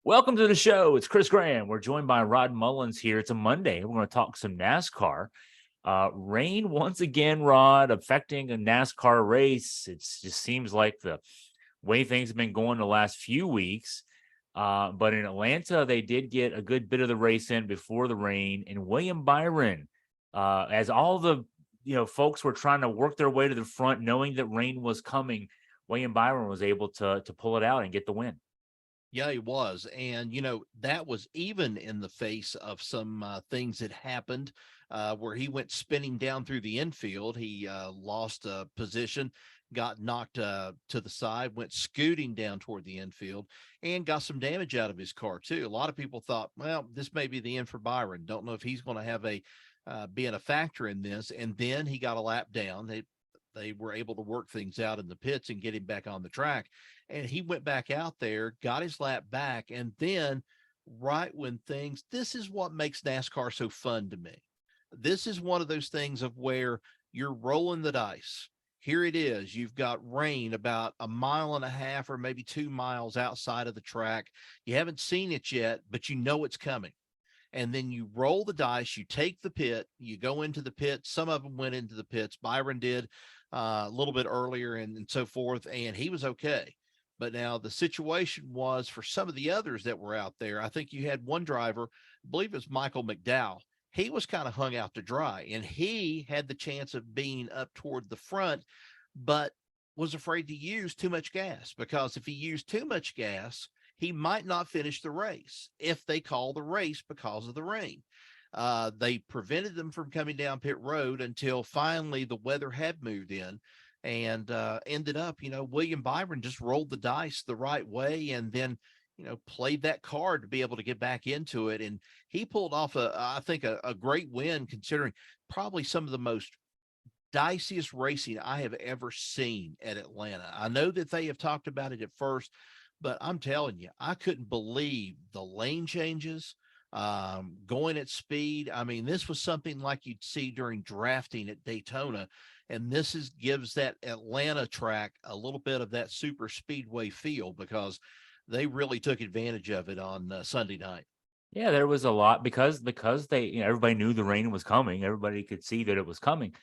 Welcome to the show. It's Chris Graham. We're joined by Rod Mullins here. It's a Monday. We're going to talk some NASCAR. Rain once again, Rod, affecting a NASCAR race. It just seems like the way things have been going the last few weeks. But in Atlanta, they did get a good bit of the race in before the rain. And William Byron, as all the folks were trying to work their way to the front, knowing that rain was coming, William Byron was able to pull it out and get the win. Yeah, he was. And, that was even in the face of some things that happened where he went spinning down through the infield. He lost a position, got knocked to the side, went scooting down toward the infield, and got some damage out of his car, too. A lot of people thought, well, this may be the end for Byron. Don't know if he's going to have being a factor in this. And then he got a lap down. They were able to work things out in the pits and get him back on the track. And he went back out there, got his lap back. And then right when this is what makes NASCAR so fun to me. This is one of those things of where you're rolling the dice. Here it is. You've got rain about a mile and a half or maybe 2 miles outside of the track. You haven't seen it yet, but you know it's coming. And then you roll the dice, you take the pit, you go into the pit. Some of them went into the pits. Byron did a little bit earlier and so forth, and he was okay. But now the situation was for some of the others that were out there. I think you had one driver, I believe it was Michael McDowell. He was kind of hung out to dry, and he had the chance of being up toward the front, but was afraid to use too much gas, because if he used too much gas, he might not finish the race if they call the race because of the rain. They prevented them from coming down pit road until finally the weather had moved in, and ended up, William Byron just rolled the dice the right way, and then, played that card to be able to get back into it. And he pulled off I think a great win, considering probably some of the most diciest racing I have ever seen at Atlanta. I know that they have talked about it at first, but I'm telling you, I couldn't believe the lane changes, going at speed. I mean, this was something like you'd see during drafting at Daytona. And gives that Atlanta track a little bit of that super speedway feel, because they really took advantage of it on Sunday night. Yeah, there was a lot because they, everybody knew the rain was coming. Everybody could see that it was coming.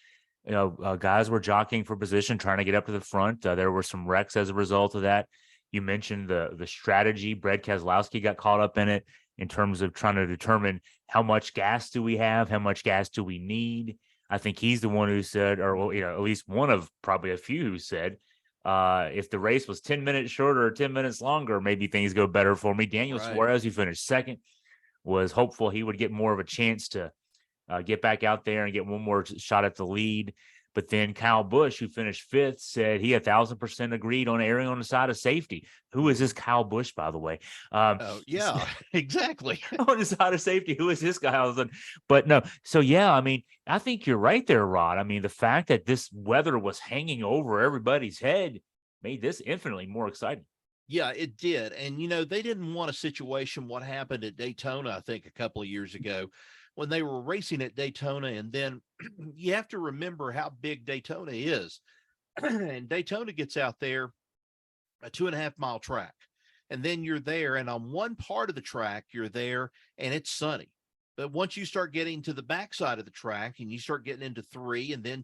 Guys were jockeying for position, trying to get up to the front. There were some wrecks as a result of that. You mentioned the strategy. Brad Keselowski got caught up in it in terms of trying to determine how much gas do we have, how much gas do we need. I think he's the one who said, or well, at least one of probably a few who said, if the race was 10 minutes shorter or 10 minutes longer, maybe things go better for me. Daniel Right. Suarez, who finished second, was hopeful he would get more of a chance to get back out there and get one more shot at the lead. But then Kyle Busch, who finished fifth, said he 1,000% agreed on erring on the side of safety. Who is this Kyle Busch, by the way? Oh, yeah, exactly. On the side of safety, who is this guy? But no. So, yeah, I mean, I think you're right there, Rod. I mean, the fact that this weather was hanging over everybody's head made this infinitely more exciting. Yeah, it did. And, they didn't want a situation what happened at Daytona, I think, a couple of years ago when they were racing at Daytona. And then you have to remember how big Daytona is. And Daytona gets out there, a 2.5 mile track. And then you're there, and on one part of the track, you're there and it's sunny. But once you start getting to the backside of the track and you start getting into 3 and then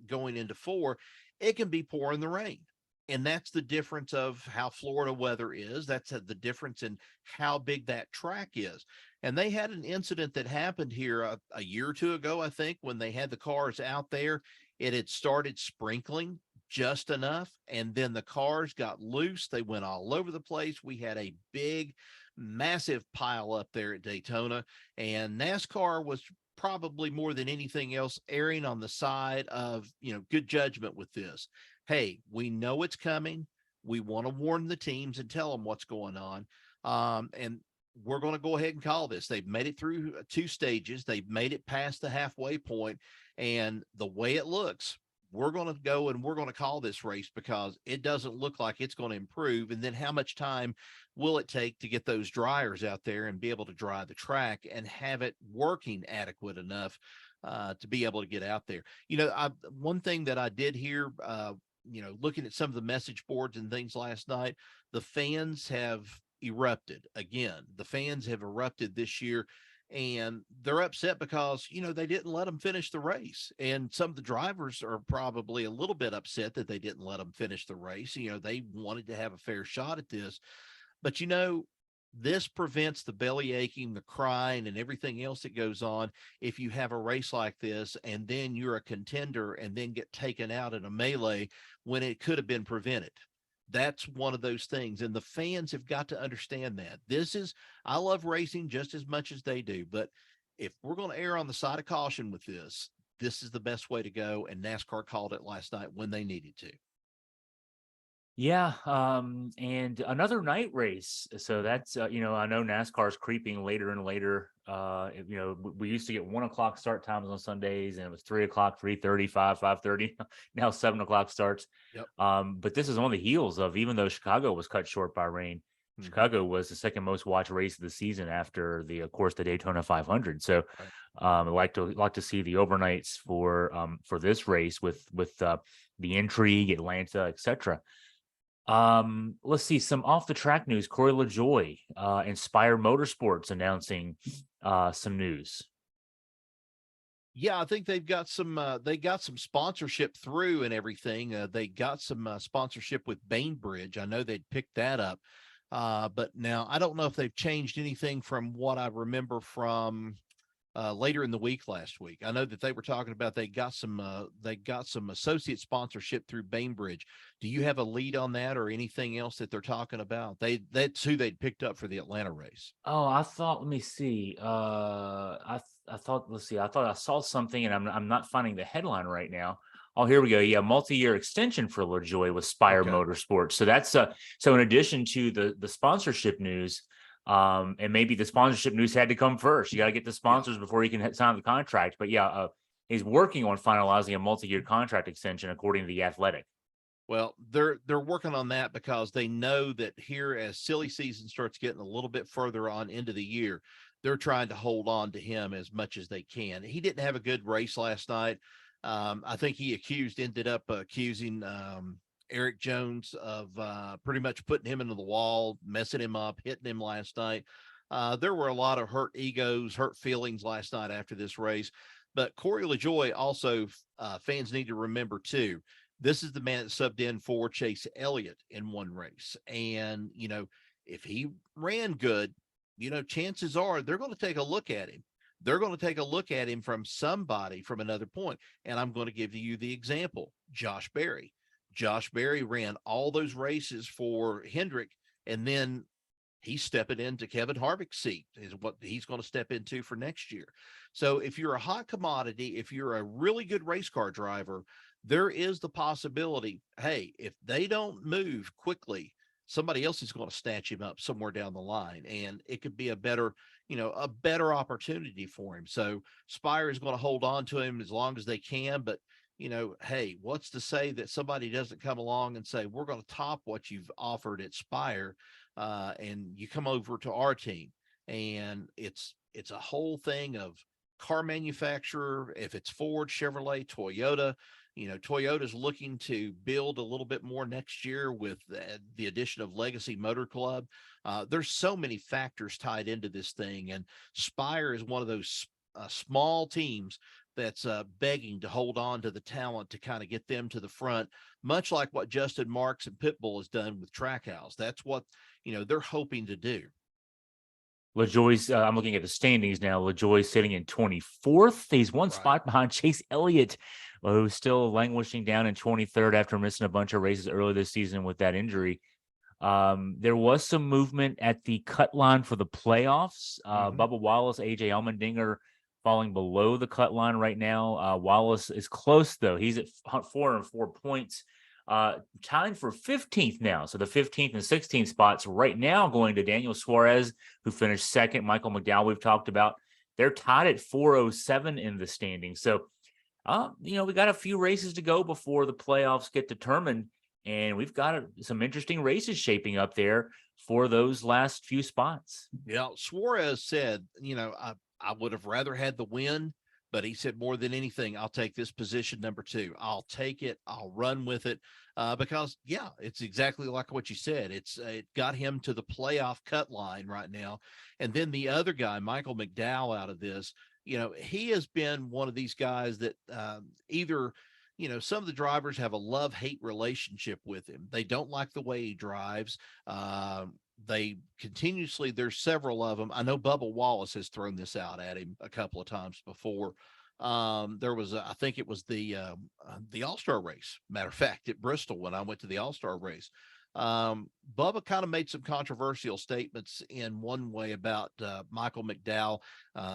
going into 4, it can be pouring the rain. And that's the difference of how Florida weather is. That's the difference in how big that track is. And they had an incident that happened here a year or two ago, I think, when they had the cars out there. It had started sprinkling just enough, and then the cars got loose. They went all over the place. We had a big, massive pile up there at Daytona, and NASCAR was probably more than anything else erring on the side of, good judgment with this. Hey, we know it's coming. We want to warn the teams and tell them what's going on. And we're going to go ahead and call this. They've made it through 2 stages. They've made it past the halfway point, and the way it looks, we're going to go and we're going to call this race, because it doesn't look like it's going to improve. And then how much time will it take to get those dryers out there and be able to dry the track and have it working adequate enough to be able to get out there? One thing that I did hear, looking at some of the message boards and things last night, the fans have erupted again. The fans have erupted this year, and they're upset because, they didn't let them finish the race. And some of the drivers are probably a little bit upset that they didn't let them finish the race. They wanted to have a fair shot at this. But, this prevents the belly aching, the crying, and everything else that goes on if you have a race like this and then you're a contender and then get taken out in a melee when it could have been prevented. That's one of those things. And the fans have got to understand that. I love racing just as much as they do. But if we're going to err on the side of caution with this is the best way to go. And NASCAR called it last night when they needed to. Yeah, and another night race. So that's I know NASCAR is creeping later and later. We used to get 1:00 start times on Sundays, and it was 3:00, 3:30, 5:30. Now 7:00 starts. Yep. But this is on the heels of, even though Chicago was cut short by rain, Chicago was the second most watched race of the season after the Daytona 500. So, I'd like to see the overnights for this race with the intrigue, Atlanta, etc. Let's see some off the track news. Corey LaJoie, Inspire Motorsports announcing some news. Yeah, I think they've got some they got some sponsorship through and everything. They got some sponsorship with Bainbridge. I know they'd picked that up. But now I don't know if they've changed anything from what I remember from later in the week last week. I know that they were talking about they got some associate sponsorship through Bainbridge. Do you have a lead on that or anything else that they're talking about? That's who they'd picked up for the Atlanta race. Oh, I thought, let me see. I thought, let's see. I thought I saw something, and I'm not finding the headline right now. Oh, here we go. Yeah, multi-year extension for LaJoie with Spire Motorsports. So that's so in addition to the sponsorship news, and maybe the sponsorship news had to come first. You got to get the sponsors before you can sign the contract. But yeah, he's working on finalizing a multi-year contract extension, according to The Athletic. Well, they're working on that because they know that here, as silly season starts getting a little bit further on into the year, they're trying to hold on to him as much as they can. He didn't have a good race last night. I think he ended up accusing Eric Jones of pretty much putting him into the wall, messing him up, hitting him last night. There were a lot of hurt egos, hurt feelings last night after this race. But Corey LaJoie also, fans need to remember too, this is the man that subbed in for Chase Elliott in one race. And, if he ran good, chances are they're going to take a look at him. They're going to take a look at him from somebody from another point. And I'm going to give you the example, Josh Berry. Josh Berry ran all those races for Hendrick, and then he's stepping into Kevin Harvick's seat is what he's going to step into for next year. So if you're a hot commodity, if you're a really good race car driver, there is the possibility, hey, if they don't move quickly, somebody else is going to snatch him up somewhere down the line, and it could be a better opportunity for him. So Spire is going to hold on to him as long as they can, but hey, what's to say that somebody doesn't come along and say, we're going to top what you've offered at Spire, and you come over to our team. And it's a whole thing of car manufacturer. If it's Ford, Chevrolet, Toyota, Toyota's looking to build a little bit more next year with the addition of Legacy Motor Club. There's so many factors tied into this thing, and Spire is one of those small teams that's begging to hold on to the talent to kind of get them to the front, much like what Justin Marks and Pitbull has done with Trackhouse. That's what, they're hoping to do. LaJoie's, I'm looking at the standings now. LaJoie's sitting in 24th. He's one spot behind Chase Elliott, who's still languishing down in 23rd after missing a bunch of races early this season with that injury. There was some movement at the cut line for the playoffs. Bubba Wallace, AJ Allmendinger falling below the cut line right now. Wallace is close, though. He's at 404 points. Tying for 15th now. So the 15th and 16th spots right now going to Daniel Suarez, who finished second. Michael McDowell, we've talked about. They're tied at 407 in the standings. So, we got a few races to go before the playoffs get determined. And we've got some interesting races shaping up there for those last few spots. Yeah, Suarez said, I would have rather had the win But he said, more than anything, I'll take this position number 2. I'll take it. I'll run with it. Because yeah, it's exactly like what you said. It got him to the playoff cut line right now. And then the other guy, Michael McDowell, out of this, he has been one of these guys that either, some of the drivers have a love-hate relationship with him. They don't like the way he drives. They continuously, there's several of them. I know Bubba Wallace has thrown this out at him a couple of times before. There was, I think it was the All-Star race. Matter of fact, at Bristol, when I went to the All-Star race, Bubba kind of made some controversial statements in one way about Michael McDowell,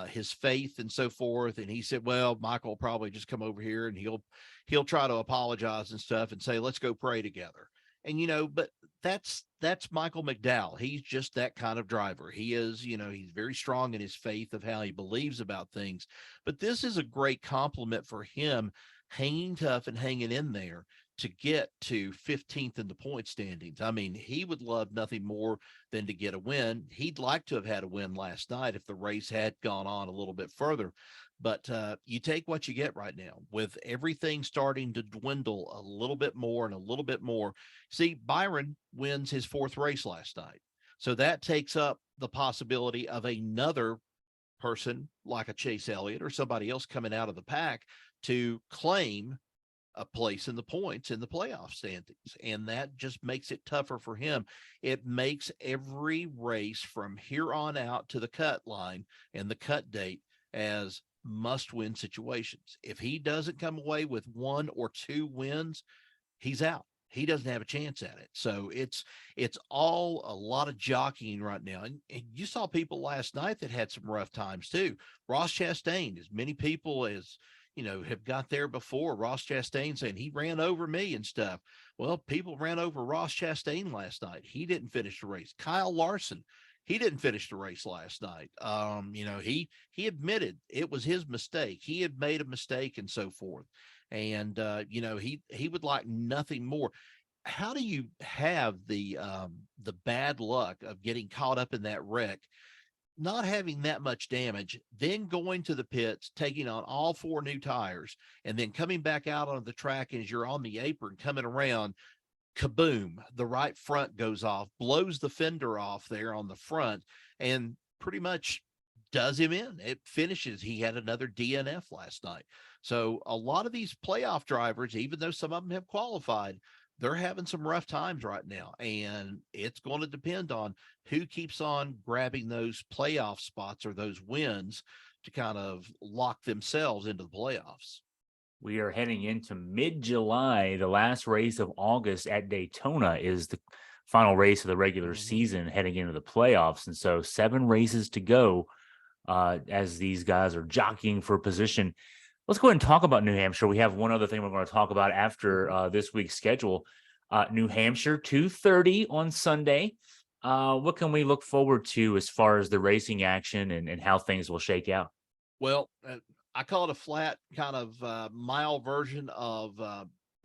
his faith and so forth. And he said, well, Michael will probably just come over here and he'll try to apologize and stuff and say, let's go pray together. And, but that's Michael McDowell. He's just that kind of driver. He is, he's very strong in his faith of how he believes about things. But this is a great compliment for him, hanging tough and hanging in there to get to 15th in the point standings. I mean, he would love nothing more than to get a win. He'd like to have had a win last night if the race had gone on a little bit further. But you take what you get right now with everything starting to dwindle a little bit more and a little bit more. See, Byron wins his 4th race last night. So that takes up the possibility of another person like a Chase Elliott or somebody else coming out of the pack to claim a place in the points in the playoff standings. And that just makes it tougher for him. It makes every race from here on out to the cut line and the cut date as must-win situations. If he doesn't come away with 1 or 2 wins, he's out. He doesn't have a chance at it. So it's all a lot of jockeying right now. And you saw people last night that had some rough times too. Ross Chastain, as many people as have got there before. Ross Chastain saying he ran over me and stuff. Well, people ran over Ross Chastain last night. He didn't finish the race. Kyle Larson, he didn't finish the race last night. He admitted it was his mistake. He had made a mistake and so forth. And he would like nothing more. How do you have the bad luck of getting caught up in that wreck, not having that much damage, then going to the pits, taking on all 4 new tires, and then coming back out on the track as you're on the apron coming around, kaboom, the right front goes off, blows the fender off there on the front, and pretty much does him in. It finishes. He had another DNF last night. So a lot of these playoff drivers, even though some of them have qualified, they're having some rough times right now. And it's going to depend on who keeps on grabbing those playoff spots or those wins to kind of lock themselves into the playoffs. We are heading into mid-July. The last race of August at Daytona is the final race of the regular season heading into the playoffs. And so 7 races to go as these guys are jockeying for position. Let's go ahead and talk about New Hampshire. We have one other thing we're going to talk about after this week's schedule. New Hampshire, 2:30 on Sunday. What can we look forward to as far as the racing action and how things will shake out? Well, I call it a flat kind of mile version of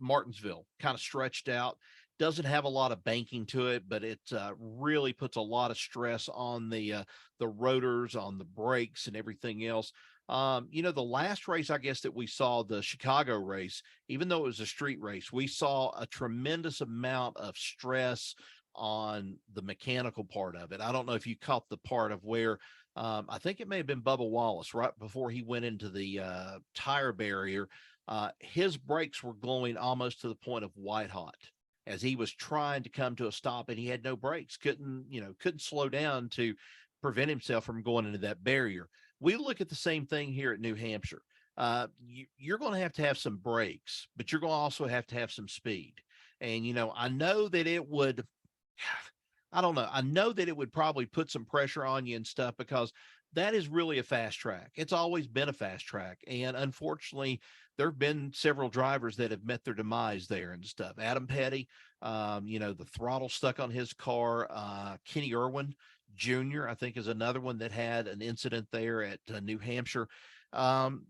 Martinsville, kind of stretched out. Doesn't have a lot of banking to it, but it really puts a lot of stress on the rotors, on the brakes and everything else. The last race, I guess, that we saw, the Chicago race, even though it was a street race, we saw a tremendous amount of stress on the mechanical part of it. I don't know if you caught the part of where I think it may have been Bubba Wallace right before he went into the tire barrier. His brakes were glowing almost to the point of white hot as he was trying to come to a stop, and he had no brakes, couldn't slow down to prevent himself from going into that barrier. We look at the same thing here at New Hampshire. You're going to have some brakes, but you're going to also have to have some speed. And, I know that it would, I don't know. I know that it would probably put some pressure on you and stuff because that is really a fast track. It's always been a fast track. And unfortunately, there have been several drivers that have met their demise there and stuff. Adam Petty, the throttle stuck on his car. Kenny Irwin Jr., I think, is another one that had an incident there at New Hampshire.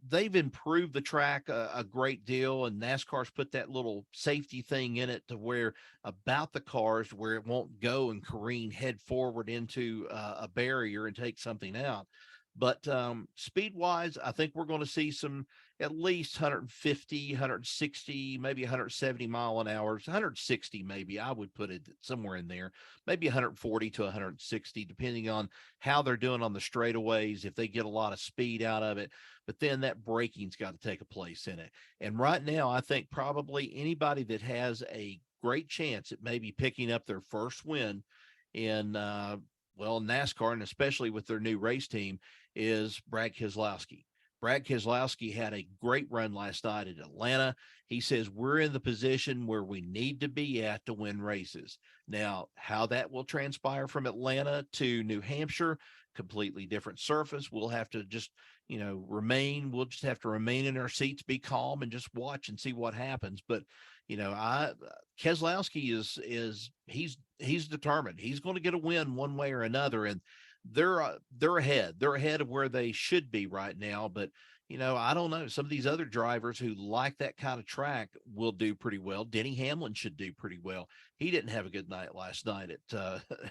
They've improved the track a great deal, and NASCAR's put that little safety thing in it to where about the cars where it won't go and careen head forward into a barrier and take something out. But speed wise, I think we're going to see some at least 150, 160, maybe 170 mile an hour, 160 maybe. I would put it somewhere in there, maybe 140 to 160, depending on how they're doing on the straightaways, if they get a lot of speed out of it. But then that braking's got to take a place in it. And right now, I think probably anybody that has a great chance at maybe picking up their first win in NASCAR, and especially with their new race team, is Brad Keselowski. Brad Keselowski had a great run last night at Atlanta. He says we're in the position where we need to be at to win races. Now, how that will transpire from Atlanta to New Hampshire, completely different surface. We'll have to just, we'll just have to remain in our seats, be calm, and just watch and see what happens. But, Keselowski he's determined. He's going to get a win one way or another. And they're ahead. They're ahead of where they should be right now. But, I don't know. Some of these other drivers who like that kind of track will do pretty well. Denny Hamlin should do pretty well. He didn't have a good night last night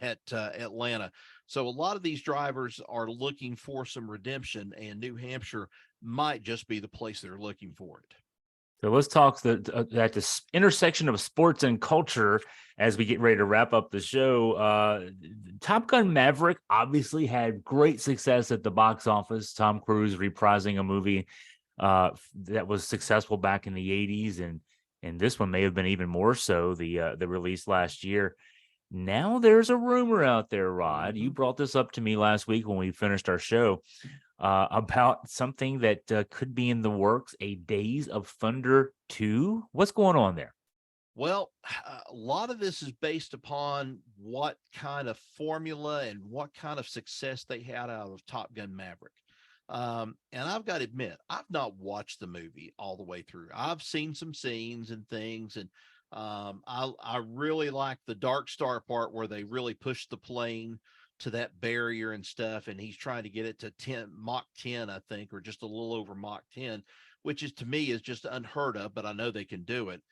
at Atlanta. So a lot of these drivers are looking for some redemption, and New Hampshire might just be the place they're looking for it. So let's talk at this intersection of sports and culture as we get ready to wrap up the show. Top Gun Maverick obviously had great success at the box office. Tom Cruise reprising a movie that was successful back in the 80s, and this one may have been even more so, the release last year. Now there's a rumor out there, Rod. You brought this up to me last week when we finished our show. About something that could be in the works, a Days of Thunder 2. What's going on there? Well, a lot of this is based upon what kind of formula and what kind of success they had out of Top Gun Maverick. And I've got to admit, I've not watched the movie all the way through. I've seen some scenes and things, and I really like the Dark Star part where they really pushed the plane to that barrier and stuff, and he's trying to get it to Mach 10, I think, or just a little over Mach 10, which is, to me, is just unheard of, but I know they can do it.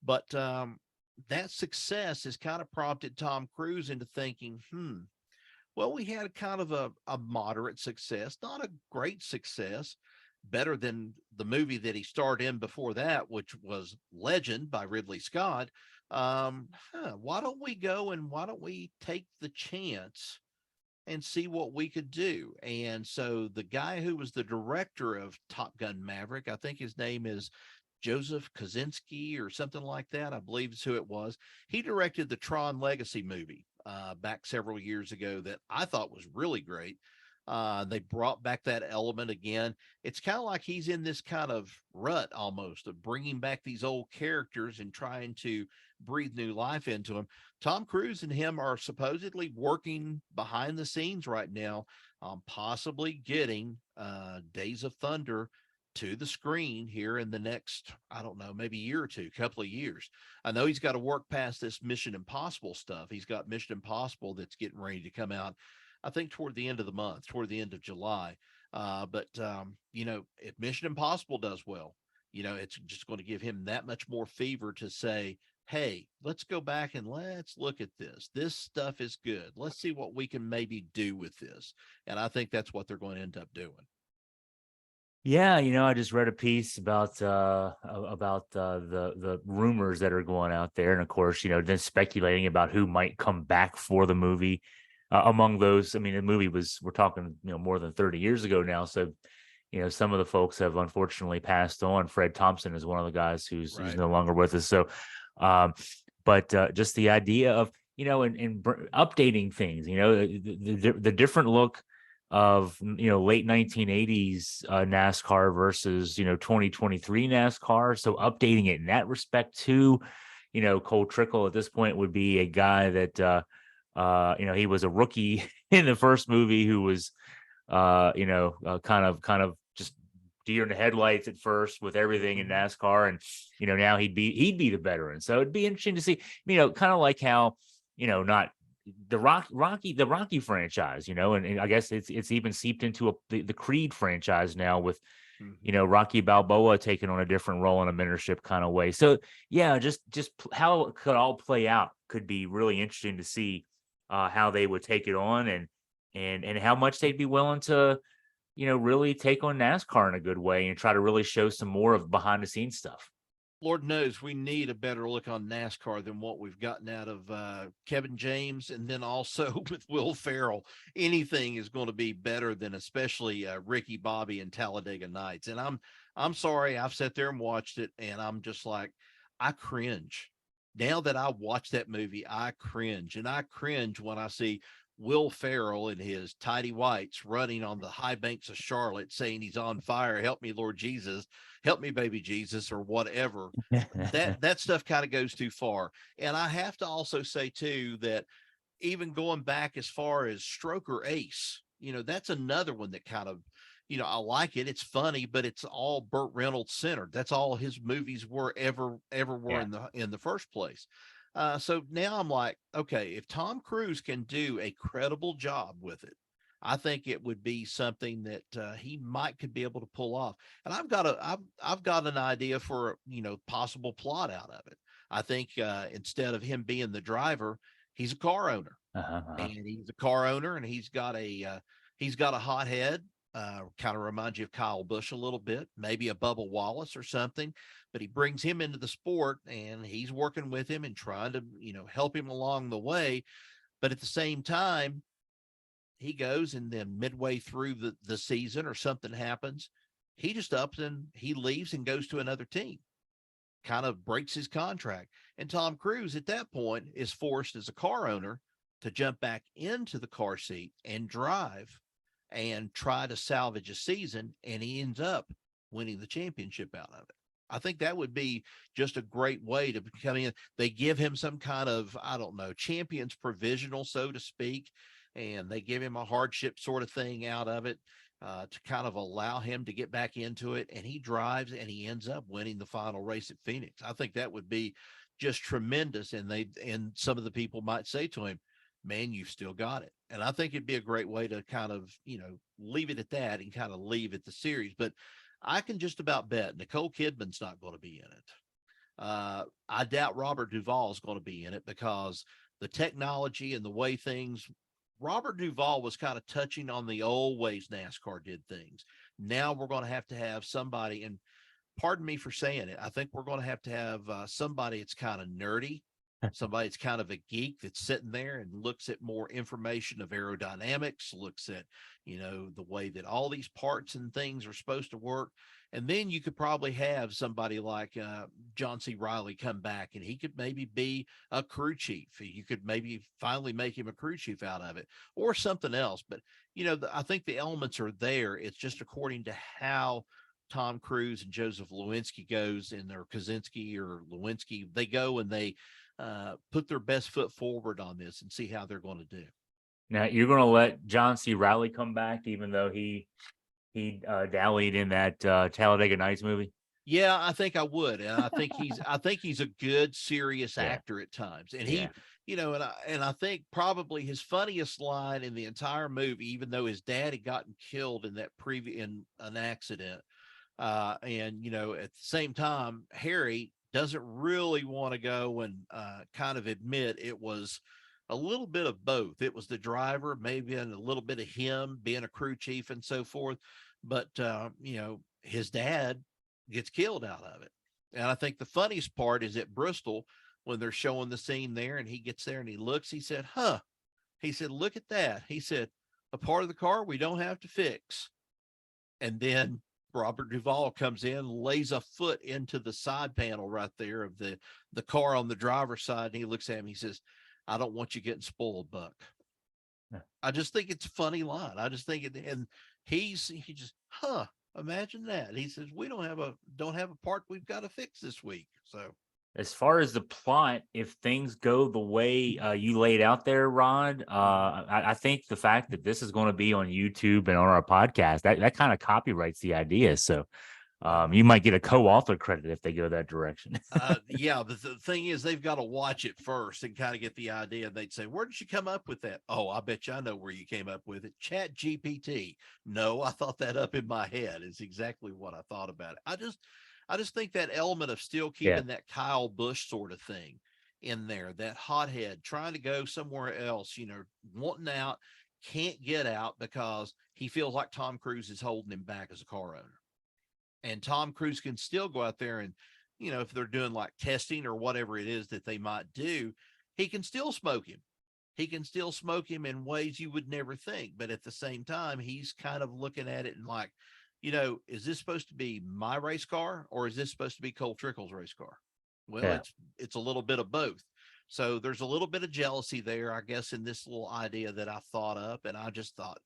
But that success has kind of prompted Tom Cruise into thinking, well, we had kind of a moderate success, not a great success, better than the movie that he starred in before that, which was Legend by Ridley Scott. Why don't we go and why don't we take the chance and see what we could do? And so the guy who was the director of Top Gun Maverick, I think his name is Joseph Kosinski or something like that, I believe is who it was. He directed the Tron Legacy movie back several years ago that I thought was really great. They brought back that element again. It's kind of like he's in this kind of rut almost of bringing back these old characters and trying to breathe new life into them. Tom Cruise and him are supposedly working behind the scenes right now on possibly getting Days of Thunder to the screen here in the next, I don't know, maybe year or two, couple of years. I know he's got to work past this Mission Impossible stuff. He's got Mission Impossible that's getting ready to come out, I think, toward the end of the month, toward the end of July. But if Mission Impossible does well, it's just going to give him that much more fever to say, hey, let's go back and let's look at this. This stuff is good. Let's see what we can maybe do with this. And I think that's what they're going to end up doing. Yeah, I just read a piece about the rumors that are going out there, and of course, then speculating about who might come back for the movie. Among those, I mean, the movie we're talking, more than 30 years ago now. So, some of the folks have unfortunately passed on. Fred Thompson is one of the guys who's no longer with us. So, but just the idea of, and updating things, the different look of, late 1980s NASCAR versus, 2023 NASCAR. So updating it in that respect too. Cole Trickle at this point would be a guy that, he was a rookie in the first movie who was, kind of just deer in the headlights at first with everything in NASCAR, and now he'd be the veteran. So it'd be interesting to see, kind of like how, not the Rocky franchise, and I guess it's even seeped into the Creed franchise now with, Rocky Balboa taking on a different role in a mentorship kind of way. So yeah, just how it could all play out could be really interesting to see how they would take it on, and how much they'd be willing to really take on NASCAR in a good way and try to really show some more of behind the scenes stuff. Lord knows we need a better look on NASCAR than what we've gotten out of Kevin James, and then also with Will Ferrell. Anything is going to be better than, especially Ricky Bobby and Talladega Nights. And I'm sorry, I've sat there and watched it, and I'm just like, I cringe. Now that I watched that movie, I cringe, and I cringe when I see Will Ferrell in his tidy whites running on the high banks of Charlotte, saying he's on fire. Help me, Lord Jesus. Help me, baby Jesus, or whatever. That stuff kind of goes too far. And I have to also say too that even going back as far as Stroker Ace, that's another one that kind of, I like it. It's funny, but it's all Burt Reynolds centered. That's all his movies were ever were Yeah. in the first place. So now I'm like, okay, if Tom Cruise can do a credible job with it, I think it would be something that he could be able to pull off. And I've got an idea for possible plot out of it. I think instead of him being the driver, he's a car owner, Uh-huh, uh-huh. and he's a car owner, and he's got a hot head. Kind of reminds you of Kyle Busch a little bit, maybe a Bubba Wallace or something, but he brings him into the sport, and he's working with him and trying to, help him along the way. But at the same time, he goes, and then midway through the season or something happens, he just ups and he leaves and goes to another team, kind of breaks his contract. And Tom Cruise at that point is forced as a car owner to jump back into the car seat and drive and try to salvage a season. And he ends up winning the championship out of it. I think that would be just a great way to come in. They give him some kind of, I don't know, champions provisional, so to speak, and they give him a hardship sort of thing out of it to kind of allow him to get back into it. And he drives, and he ends up winning the final race at Phoenix. I think that would be just tremendous. And some of the people might say to him, man, you've still got it. And I think it'd be a great way to kind of, leave it at that and kind of leave it the series. But I can just about bet Nicole Kidman's not going to be in it. I doubt Robert Duvall is going to be in it, because the technology and the way things, Robert Duvall was kind of touching on the old ways NASCAR did things. Now we're going to have somebody, and pardon me for saying it, I think we're going to have somebody that's kind of nerdy, somebody that's kind of a geek, that's sitting there and looks at more information of aerodynamics, looks at, the way that all these parts and things are supposed to work. And then you could probably have somebody like John C. Reilly come back, and he could maybe be a crew chief. You could maybe finally make him a crew chief out of it, or something else. But, I think the elements are there. It's just according to how Tom Cruise and Joseph Lewinsky goes, and their Kaczynski or Lewinsky, they go and they put their best foot forward on this and see how they're going to do. Now you're going to let John C. Reilly come back, even though he dallied in that Talladega Nights movie. Yeah, I think I would. And I think he's a good, serious Yeah, actor at times. And yeah. and I think probably his funniest line in the entire movie, even though his dad had gotten killed in in an accident. And at the same time, Harry doesn't really want to go and kind of admit it was a little bit of both. It was the driver, maybe, and a little bit of him being a crew chief and so forth. But his dad gets killed out of it. And I think the funniest part is at Bristol, when they're showing the scene there, and he gets there and he looks, he said, huh, he said, look at that. He said, a part of the car we don't have to fix. And then Robert Duvall comes in, lays a foot into the side panel right there of the car on the driver's side, and he looks at him, he says, I don't want you getting spoiled, Buck. Yeah. I just think it's a funny line. I just think it, and he just, huh, imagine that. He says, we don't have a part we've got to fix this week. So As far as the plot, if things go the way you laid out there, Rod, I think the fact that this is going to be on YouTube and on our podcast, that kind of copyrights the idea. So you might get a co-author credit if they go that direction. yeah, but the thing is, they've got to watch it first and kind of get the idea. They'd say, where did you come up with that? Oh, I bet you I know where you came up with it. Chat GPT. No, I thought that up in my head. Is exactly what I thought about it. I just think that element of still Yeah. keeping that Kyle Busch sort of thing in there, that hothead trying to go somewhere else, wanting out, can't get out because he feels like Tom Cruise is holding him back as a car owner. And Tom Cruise can still go out there and, if they're doing like testing or whatever it is that they might do, he can still smoke him. He can still smoke him in ways you would never think. But at the same time, he's kind of looking at it and like, is this supposed to be my race car or is this supposed to be Cole Trickle's race car? Well, Yeah. it's a little bit of both. So there's a little bit of jealousy there, I guess, in this little idea that I thought up. And I just thought,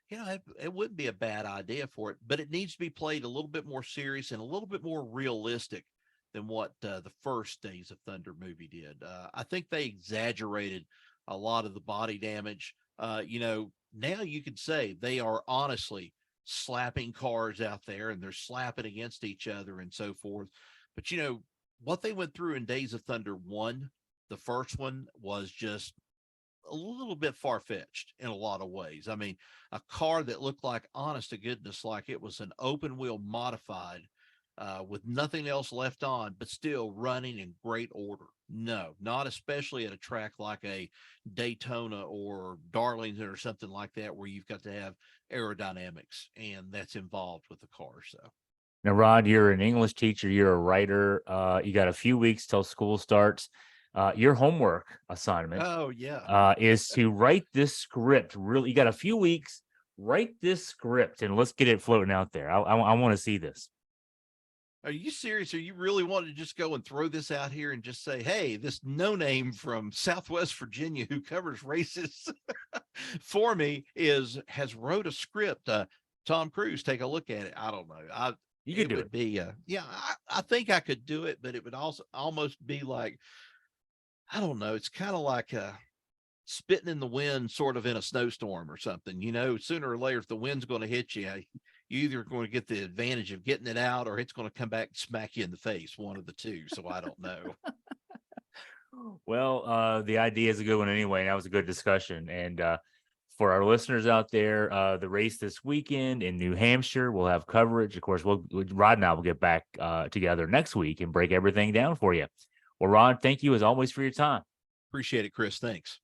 it wouldn't be a bad idea for it, but it needs to be played a little bit more serious and a little bit more realistic than what the first Days of Thunder movie did. I think they exaggerated a lot of the body damage. Now you could say they are honestly slapping cars out there and they're slapping against each other and so forth. But what they went through in Days of Thunder 1, the first one, was just a little bit far-fetched in a lot of ways. I mean, a car that looked like, honest to goodness, like it was an open wheel modified with nothing else left on, but still running in great order. No, not especially at a track like a Daytona or Darlington or something like that, where you've got to have aerodynamics and that's involved with the car. So Now, Rod, you're an English teacher, you're a writer. You got a few weeks till school starts. Your homework assignment is to write this script. Really, you got a few weeks. Write this script and let's get it floating out there. I want to see this. Are you serious? Are you really wanting to just go and throw this out here and just say, hey, this no name from Southwest Virginia who covers races for me has wrote a script? Tom Cruise, take a look at it. I don't know. You could do it. Be I think I could do it, but it would also almost be like, I don't know. It's kind of like spitting in the wind, sort of in a snowstorm or something. Sooner or later, if the wind's going to hit you, you either going to get the advantage of getting it out or it's going to come back and smack you in the face, one of the two. So I don't know. Well, the idea is a good one anyway. And that was a good discussion. And for our listeners out there, the race this weekend in New Hampshire, we'll have coverage. Of course, Rod and I will get back together next week and break everything down for you. Well, Rod, thank you as always for your time. Appreciate it, Chris. Thanks.